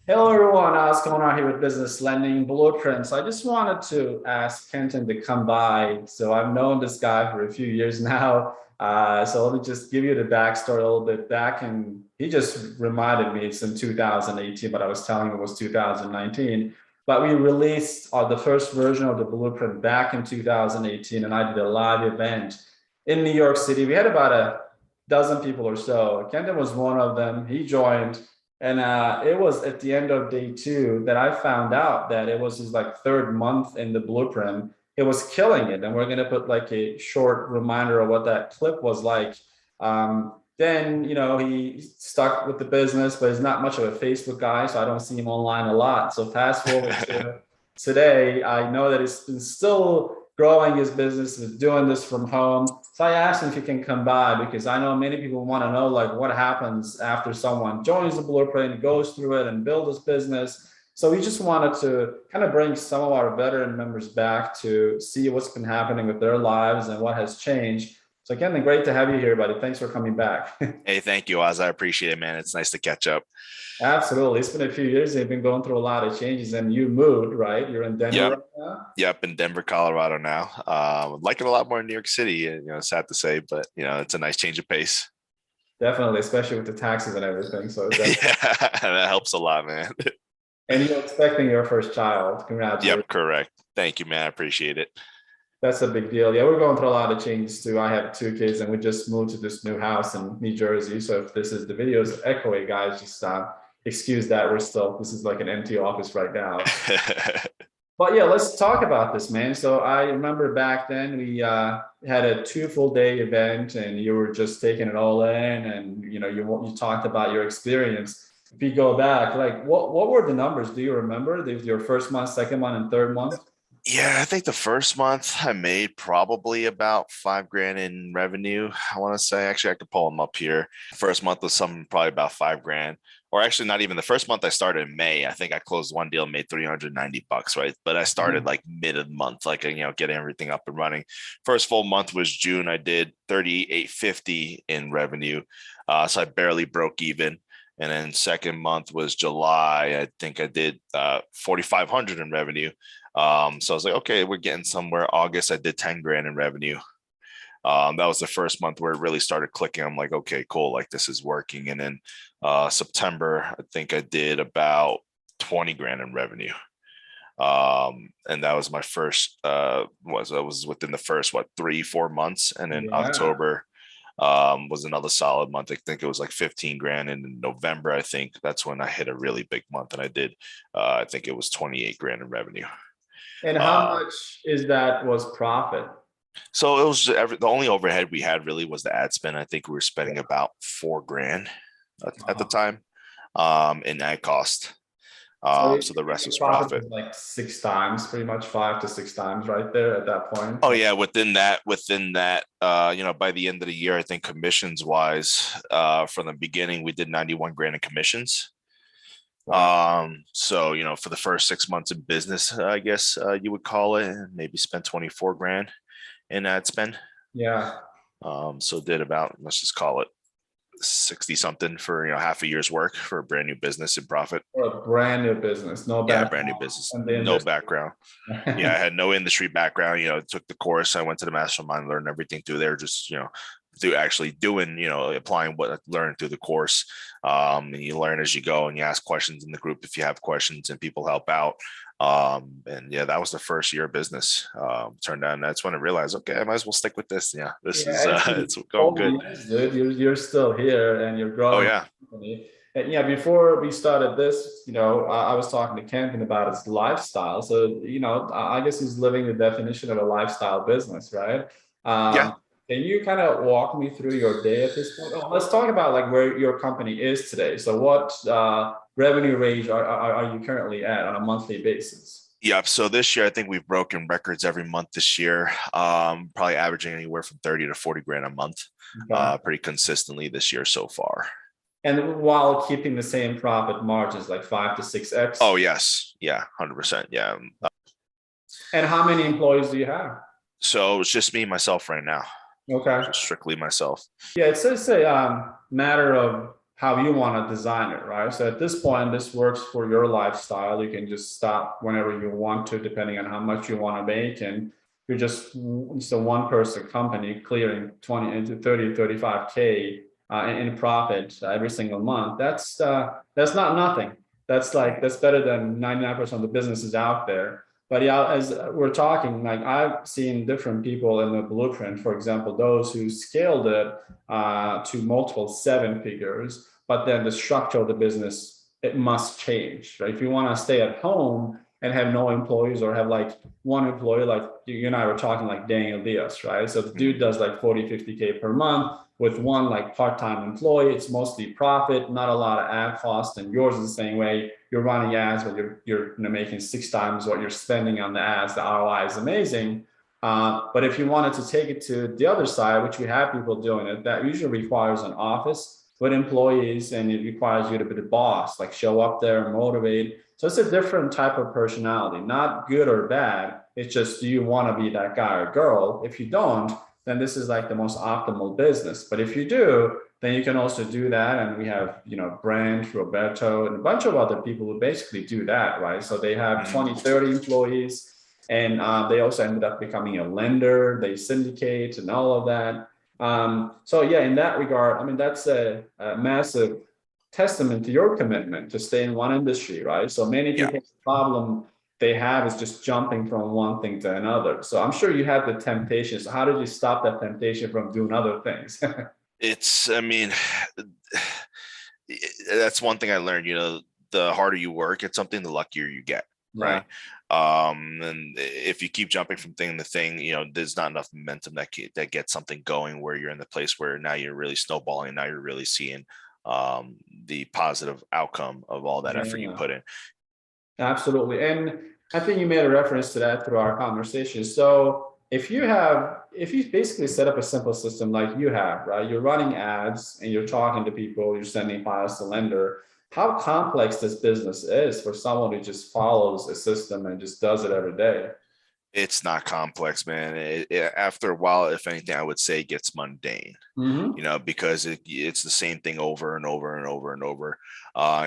Hello, everyone. Oz Konar here with Business Lending Blueprints. I just wanted to ask Kenton to come by. So I've known this guy for a few years now. So let me just give you the backstory a little bit back. And he just reminded me it's in 2018, but I was telling him it was 2019. But we released the first version of the Blueprint back in 2018, and I did a live event in New York City. We had about a dozen people or so. Kenton was one of them. He joined. And it was at the end of day two that I found out that it was his like third month in the blueprint. It was killing it. And we're going to put like a short reminder of what that clip was like. Then, he stuck with the business, but he's not much of a Facebook guy. So I don't see him online a lot. So fast forward to today, I know that he's been still growing his business, is doing this from home. So I asked him if he can come by because I know many people want to know like what happens after someone joins the blueprint, goes through it, and builds his business. So we just wanted to kind of bring some of our veteran members back to see what's been happening with their lives and what has changed. So again, great to have you here, buddy. Thanks for coming back. Hey, thank you, Oz. I appreciate it, man. It's nice to catch up. Absolutely. It's been a few years. You've been going through a lot of changes and you moved, right? You're in Denver Yep. right now? Yep. In Denver, Colorado now. Like it a lot more in New York City. Sad to say, but it's a nice change of pace. Definitely, especially with the taxes and everything. So definitely. Yeah, that helps a lot, man. And you're expecting your first child. Congratulations. Yep, correct. Thank you, man. I appreciate it. That's a big deal. Yeah, we're going through a lot of changes too. I have two kids, and we just moved to this new house in New Jersey. So if this is the videos echoing, guys, just excuse that. This is like an empty office right now. But yeah, let's talk about this, man. So I remember back then we had a 2 full day event, and you were just taking it all in, and you talked about your experience. If you go back, like what were the numbers? Do you remember? Your first month, second month, and third month? Yeah, I think the first month I made probably about 5 grand in revenue. I want to say, actually, I could pull them up here. First month was something probably about 5 grand, or actually not even the first month. I started in May. I think I closed one deal, made $390, right? But I started like mid of the month, like getting everything up and running. First full month was June. I did 3850 in revenue, so I barely broke even. And then second month was July. I think I did 4,500 in revenue. So I was like, okay, we're getting somewhere. August, I did 10 grand in revenue. That was the first month where it really started clicking. I'm like, okay, cool, like this is working. And then September, I think I did about 20 grand in revenue. And that was my first was within the first 3-4 months. And then Yeah. October was another solid month. I think it was like 15 grand. And in November, I think that's when I hit a really big month, and I did I think it was 28 grand in revenue. And how Uh, much is that was profit? so it was the only overhead we had really was the ad spend. I think we were spending Yeah. about 4 grand at the Uh-huh. time in ad cost. So So the rest your was profit profit. was like six times, pretty much 5 to 6 times right there at that point. Oh yeah, within that, by the end of the year, I think commissions wise, from the beginning, we did 91 grand in commissions. Wow. So for the first 6 months of business, I guess you would call it, maybe spent 24 grand in ad spend. Yeah. So did about, let's just call it 60 something for half a year's work for a brand new business in profit. For a brand new business, no Yeah, background brand new business, in the no industry. background. Yeah, I had no industry background. Took the course. I went to the mastermind, learned everything through there. Just through actually doing, applying what I learned through the course. And you learn as you go, and you ask questions in the group if you have questions, and people help out. And yeah, that was the first year of business. Turned out, and that's when I realized, okay, I might as well stick with this. Yeah, this is Yeah, it's been it's going all good. years, dude. You're still here and you're Oh growing yeah, the company. And yeah, before we started this, I was talking to Kenton about his lifestyle. So, I guess he's living the definition of a lifestyle business, right? yeah. Um, can you kind of walk me through your day at this point? Oh, let's talk about like where your company is today. So, what revenue range are you currently at on a monthly basis? Yep. So this year, I think we've broken records every month this year. Probably averaging anywhere from 30 to 40 grand a month, Okay. pretty consistently this year so far. And while keeping the same profit margins, like 5 to 6x. Oh yes, yeah, 100%. Yeah. And how many employees do you have? So it's just me myself right now, Okay. just strictly myself. Yeah, it's just a matter of how you want to design it, right? So at this point, this works for your lifestyle. You can just stop whenever you want to, depending on how much you want to make. And you're just a one person company clearing 20 into 30, 35K in profit every single month. That's not nothing. That's better than 99% of the businesses out there. But yeah, as we're talking, like I've seen different people in the blueprint, for example, those who scaled it to multiple seven figures, but then the structure of the business, it must change, right? If you want to stay at home and have no employees or have like one employee, like you and I were talking like Daniel Diaz, right? So the dude does like 40, 50K per month with one like part-time employee. It's mostly profit, not a lot of ad cost. And yours is the same way. You're running ads, but you're making 6 times what you're spending on the ads. The ROI is amazing. But if you wanted to take it to the other side, which we have people doing it, that usually requires an office with employees, and it requires you to be the boss, like show up there and motivate. So it's a different type of personality, not good or bad. It's just, do you want to be that guy or girl? If you don't, then this is like the most optimal business. But if you do, then you can also do that. And we have, Brent, Roberto, and a bunch of other people who basically do that, right? So they have 20, 30 employees, and they also ended up becoming a lender. They syndicate and all of that. So yeah, in that regard, I mean, that's a massive testament to your commitment to stay in one industry, right? So many Yeah. people's problem they have is just jumping from one thing to another. So I'm sure you had the temptation. So how did you stop that temptation from doing other things? I mean, that's one thing I learned, the harder you work at something, the luckier you get. Right. And if you keep jumping from thing to thing, there's not enough momentum that gets something going where you're in the place where now you're really snowballing. Now you're really seeing the positive outcome of all that effort you put in. Absolutely. And I think you made a reference to that through our conversation. So if you basically set up a simple system like you have, right? You're running ads and you're talking to people, you're sending files to lender. How complex this business is for someone who just follows a system and just does it every day? It's not complex, man. After a while, if anything, I would say it gets mundane, because it's the same thing over and over and over and over.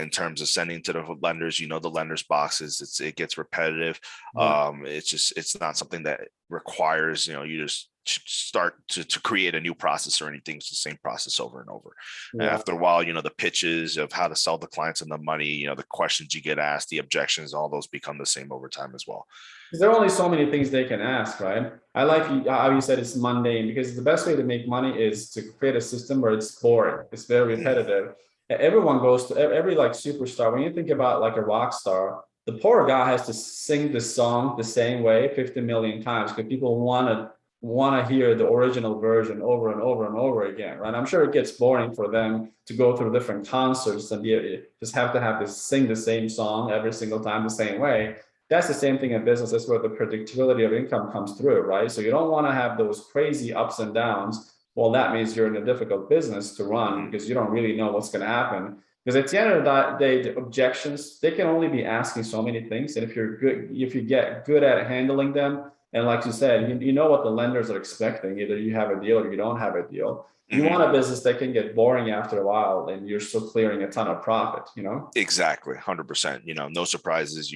In terms of sending to the lenders, the lenders boxes, it gets repetitive. It's not something that requires, you just start to create a new process or anything. It's the same process over and over. And after a while, the pitches of how to sell the clients and the money, the questions you get asked, the objections, all those become the same over time as well. There are only so many things they can ask, right? I like how you said it's mundane, because the best way to make money is to create a system where it's boring. It's very repetitive. Everyone goes to every like superstar. When you think about like a rock star, the poor guy has to sing the song the same way 50 million times because people want to hear the original version over and over and over again, right? I'm sure it gets boring for them to go through different concerts and just have to sing the same song every single time the same way. That's the same thing in business. That's where the predictability of income comes through, right? So you don't want to have those crazy ups and downs. Well, that means you're in a difficult business to run because you don't really know what's going to happen. Because at the end of the day, the objections, they can only be asking so many things. And if you get good at handling them, and like you said, you know what the lenders are expecting. Either you have a deal or you don't have a deal. You want a business that can get boring after a while and you're still clearing a ton of profit, Exactly. 100%. No surprises,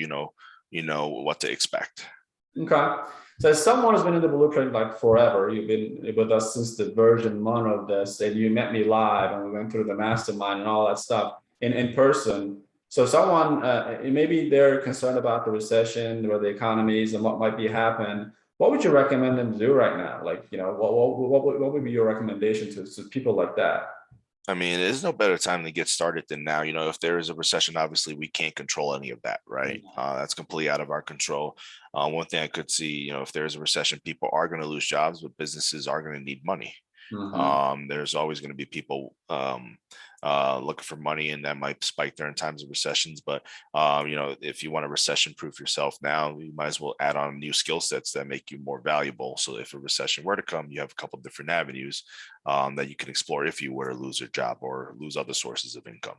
what to expect. Okay. So as someone who's been in the blueprint like forever, you've been with us since the version 1 of this, and you met me live and we went through the mastermind and all that stuff in person. So someone, maybe they're concerned about the recession or the economies and what might be happening. What would you recommend them to do right now? Like, what would be your recommendation to people like that? I mean, there's no better time to get started than now. If there is a recession, obviously we can't control any of that, right? That's completely out of our control. One thing I could see, if there's a recession, people are going to lose jobs, but businesses are going to need money. There's always going to be people looking for money, and that might spike during times of recessions. But if you want to recession proof yourself now, you might as well add on new skill sets that make you more valuable. So if a recession were to come, you have a couple of different avenues that you can explore if you were to lose your job or lose other sources of income.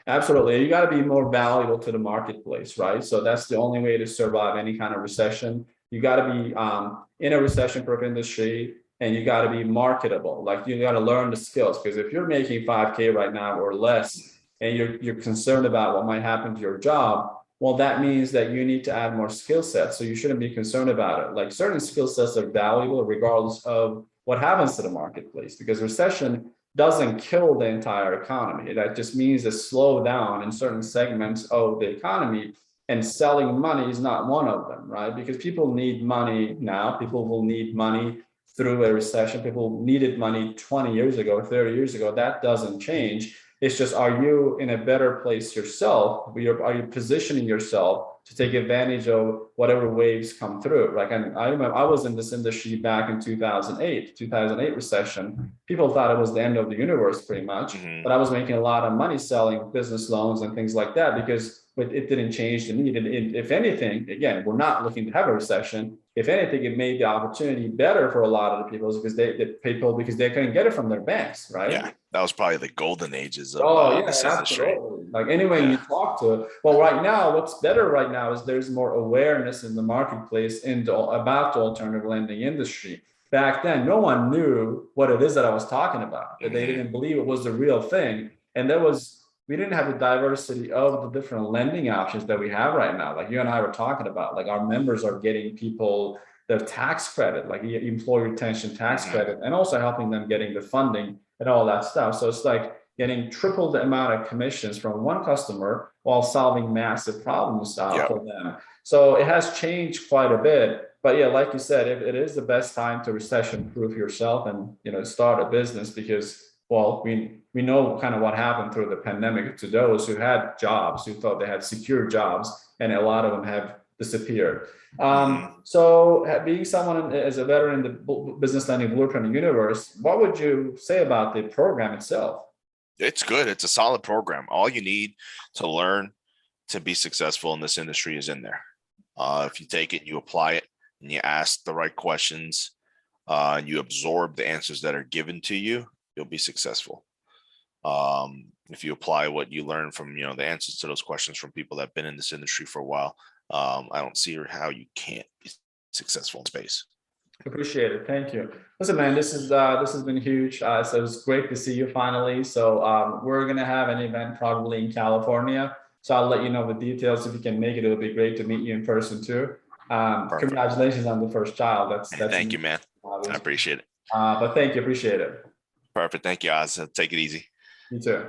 Absolutely. You got to be more valuable to the marketplace, right? So that's the only way to survive any kind of recession. You got to be in a recession proof industry. and you got to be marketable. Like you got to learn the skills, because if you're making 5K right now or less, and you're concerned about what might happen to your job, well, that means that you need to add more skill sets. So you shouldn't be concerned about it. Like certain skill sets are valuable regardless of what happens to the marketplace, because recession doesn't kill the entire economy. That just means a slowdown in certain segments of the economy, and selling money is not one of them, right? Because people need money now. People will need money through a recession. People needed money 20 years ago, 30 years ago. That doesn't change. It's just, are you in a better place yourself? Are you positioning yourself to take advantage of whatever waves come through? Like, and I remember I was in this industry back in 2008 recession. People thought it was the end of the universe pretty much, but I was making a lot of money selling business loans and things like that, because it didn't change the need. And if anything, again, we're not looking to have a recession. If anything, it made the opportunity better for a lot of the people, because they couldn't get it from their banks, right? Yeah, that was probably the golden ages of yeah, this industry. absolutely. Like anyone you talk to, well, right now, what's better right now is there's more awareness in the marketplace about the alternative lending industry. Back then, no one knew what it is that I was talking about. They didn't believe it was the real thing, and we didn't have the diversity of the different lending options that we have right now. Like you and I were talking about, like our members are getting people the tax credit, like the employee retention tax credit, and also helping them getting the funding and all that stuff. So it's like getting triple the amount of commissions from one customer while solving massive problems for them. So it has changed quite a bit. But yeah, like you said, it is the best time to recession-proof yourself and start a business, because well, we know kind of what happened through the pandemic to those who had jobs, who thought they had secure jobs, and a lot of them have disappeared. So being someone as a veteran in the business lending blueprint universe, what would you say about the program itself? It's good. It's a solid program. All you need to learn to be successful in this industry is in there. If you take it, you apply it, and you ask the right questions, and you absorb the answers that are given to you, you'll be successful. If you apply what you learn from the answers to those questions from people that have been in this industry for a while, I don't see how you can't be successful in space. Appreciate it. Thank you. Listen, man, this has been huge. So it was great to see you finally. So we're gonna have an event probably in California. So I'll let you know the details. If you can make it, it'll be great to meet you in person too. Congratulations on the first child. That's Thank you, man. I appreciate it. But thank you. Appreciate it. Perfect. Thank you, Oz. Take it easy. You too.